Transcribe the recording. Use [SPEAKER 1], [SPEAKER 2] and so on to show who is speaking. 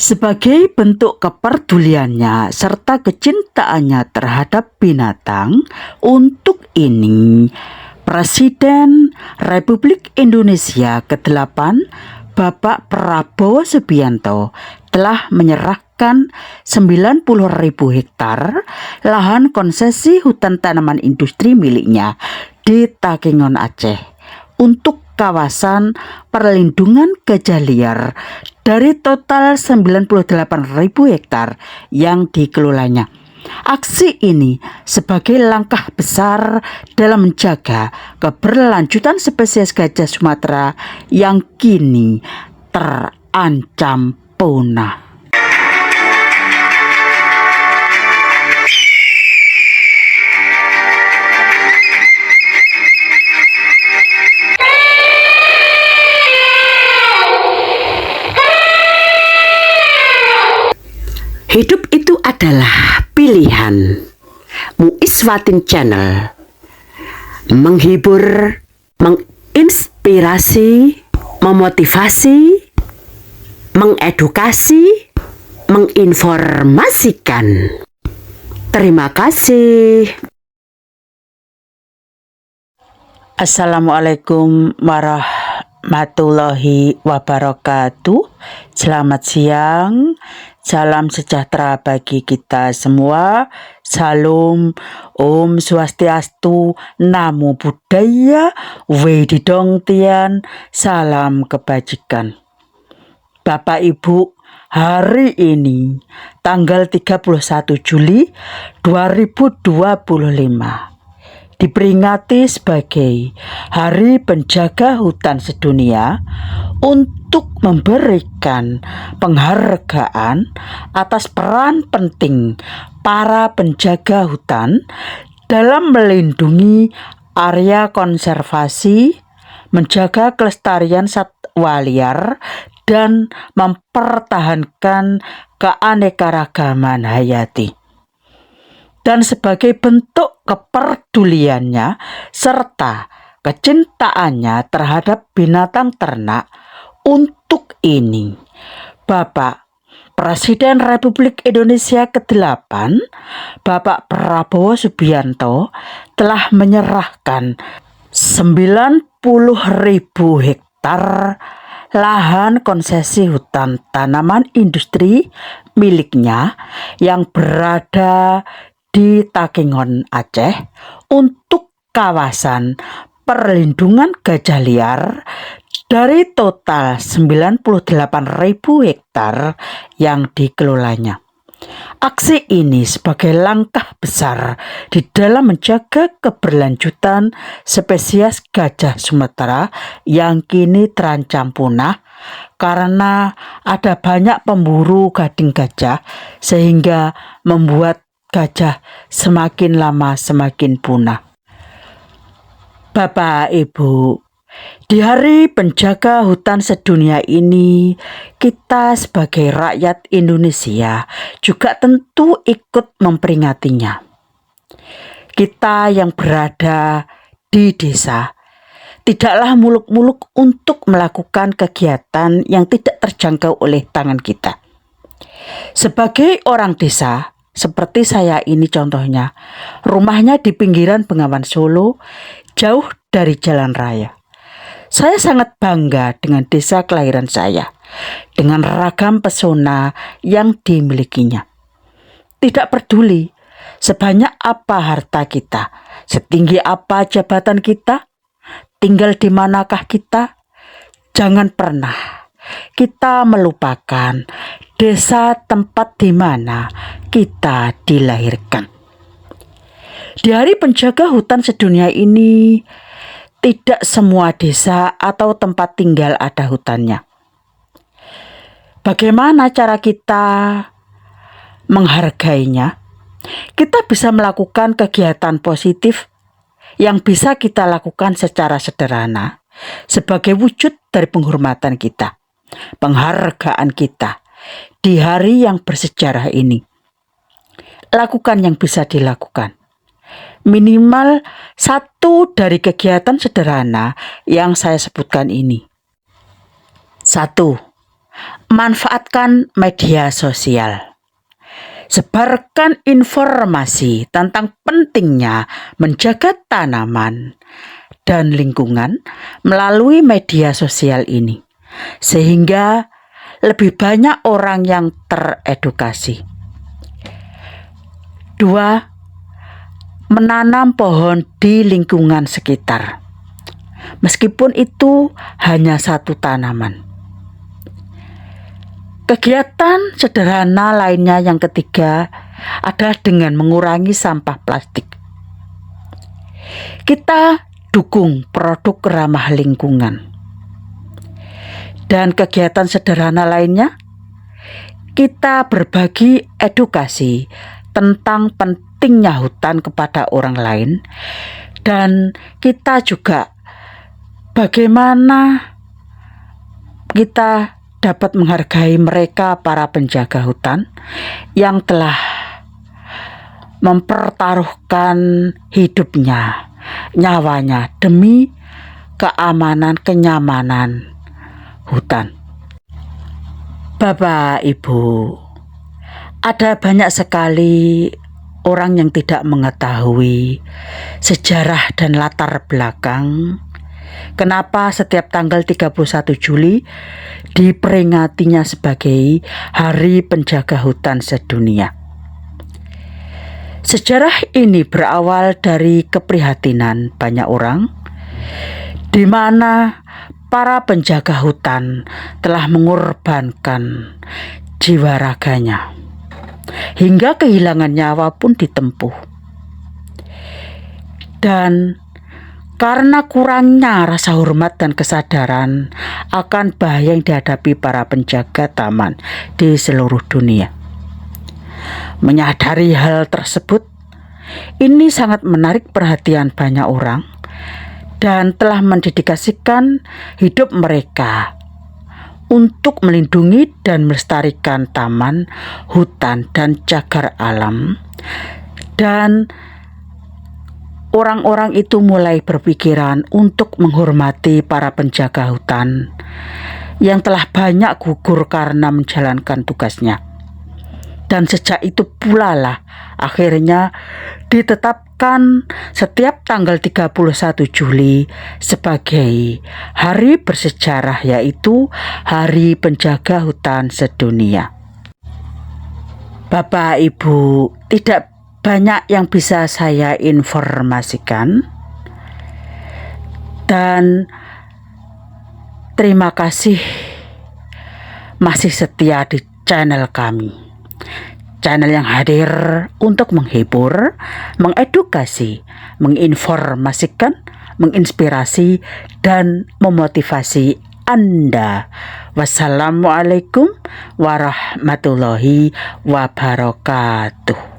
[SPEAKER 1] Sebagai bentuk kepeduliannya serta kecintaannya terhadap binatang, untuk ini Presiden Republik Indonesia ke-8 Bapak Prabowo Subianto telah menyerahkan 90.000 hektar lahan konsesi hutan tanaman industri miliknya di Takengon, Aceh untuk kawasan perlindungan gajah liar dari total 98.000 hektar yang dikelolanya. Aksi ini sebagai langkah besar dalam menjaga keberlanjutan spesies gajah Sumatera yang kini terancam punah.
[SPEAKER 2] Hidup itu adalah pilihan. Muiswatin Channel menghibur, menginspirasi, memotivasi, mengedukasi, menginformasikan. Terima kasih.
[SPEAKER 1] Assalamualaikum warahmatullahi wabarakatuh. Selamat siang. Salam sejahtera bagi kita semua. Salam, Om Swastiastu, Namo Buddhaya, Wedidong Tian, salam kebajikan. Bapak Ibu, hari ini tanggal 31 Juli 2025 diperingati sebagai Hari Penjaga Hutan Sedunia untuk memberikan penghargaan atas peran penting para penjaga hutan dalam melindungi area konservasi, menjaga kelestarian satwa liar, dan mempertahankan keanekaragaman hayati. Dan sebagai bentuk kepeduliannya serta kecintaannya terhadap binatang ternak, untuk ini Bapak Presiden Republik Indonesia ke-8 Bapak Prabowo Subianto telah menyerahkan 90.000 hektar lahan konsesi hutan tanaman industri miliknya yang berada di Takengon, Aceh untuk kawasan perlindungan gajah liar dari total 98.000 hektar yang dikelolanya. Aksi ini sebagai langkah besar di dalam menjaga keberlanjutan spesies gajah Sumatera yang kini terancam punah karena ada banyak pemburu gading gajah sehingga membuat gajah semakin lama semakin punah. Bapak Ibu, di Hari Penjaga Hutan Sedunia ini, kita sebagai rakyat Indonesia juga tentu ikut memperingatinya. Kita yang berada di desa tidaklah muluk-muluk untuk melakukan kegiatan yang tidak terjangkau oleh tangan kita. Sebagai orang desa, seperti saya ini contohnya, rumahnya di pinggiran Bengawan Solo, jauh dari jalan raya. Saya sangat bangga dengan desa kelahiran saya, dengan ragam pesona yang dimilikinya. Tidak peduli sebanyak apa harta kita, setinggi apa jabatan kita, tinggal di manakah kita, jangan pernah kita melupakan desa tempat di mana kita dilahirkan. Di Hari Penjaga Hutan Sedunia ini, tidak semua desa atau tempat tinggal ada hutannya. Bagaimana cara kita menghargainya? Kita bisa melakukan kegiatan positif yang bisa kita lakukan secara sederhana sebagai wujud dari penghormatan kita, penghargaan kita di hari yang bersejarah ini. Lakukan yang bisa dilakukan. Minimal satu dari kegiatan sederhana yang saya sebutkan ini. 1. Manfaatkan media sosial. Sebarkan informasi tentang pentingnya menjaga tanaman dan lingkungan melalui media sosial ini, sehingga lebih banyak orang yang teredukasi. 2. Menanam pohon di lingkungan sekitar, meskipun itu hanya satu tanaman. Kegiatan sederhana lainnya yang ketiga adalah dengan mengurangi sampah plastik. Kita dukung produk ramah lingkungan. Dan kegiatan sederhana lainnya, kita berbagi edukasi tentang pentingnya hutan kepada orang lain, dan kita juga bagaimana kita dapat menghargai mereka, para penjaga hutan yang telah mempertaruhkan hidupnya, nyawanya demi keamanan, kenyamanan hutan. Bapak, Ibu, ada banyak sekali orang yang tidak mengetahui sejarah dan latar belakang kenapa setiap tanggal 31 Juli diperingatinya sebagai Hari Penjaga Hutan Sedunia. Sejarah ini berawal dari keprihatinan banyak orang, di mana para penjaga hutan telah mengorbankan jiwa raganya, hingga kehilangan nyawa pun ditempuh. Dan karena kurangnya rasa hormat dan kesadaran akan bahaya yang dihadapi para penjaga taman di seluruh dunia. Menyadari hal tersebut, ini sangat menarik perhatian banyak orang dan telah mendedikasikan hidup mereka untuk melindungi dan melestarikan taman, hutan, dan cagar alam. Dan orang-orang itu mulai berpikiran untuk menghormati para penjaga hutan yang telah banyak gugur karena menjalankan tugasnya. Dan sejak itu pula lah akhirnya ditetapkan setiap tanggal 31 Juli sebagai hari bersejarah, yaitu Hari Penjaga Hutan Sedunia. Bapak, Ibu, tidak banyak yang bisa saya informasikan, dan terima kasih masih setia di channel kami, channel yang hadir untuk menghibur, mengedukasi, menginformasikan, menginspirasi, dan memotivasi Anda. Wassalamualaikum warahmatullahi wabarakatuh.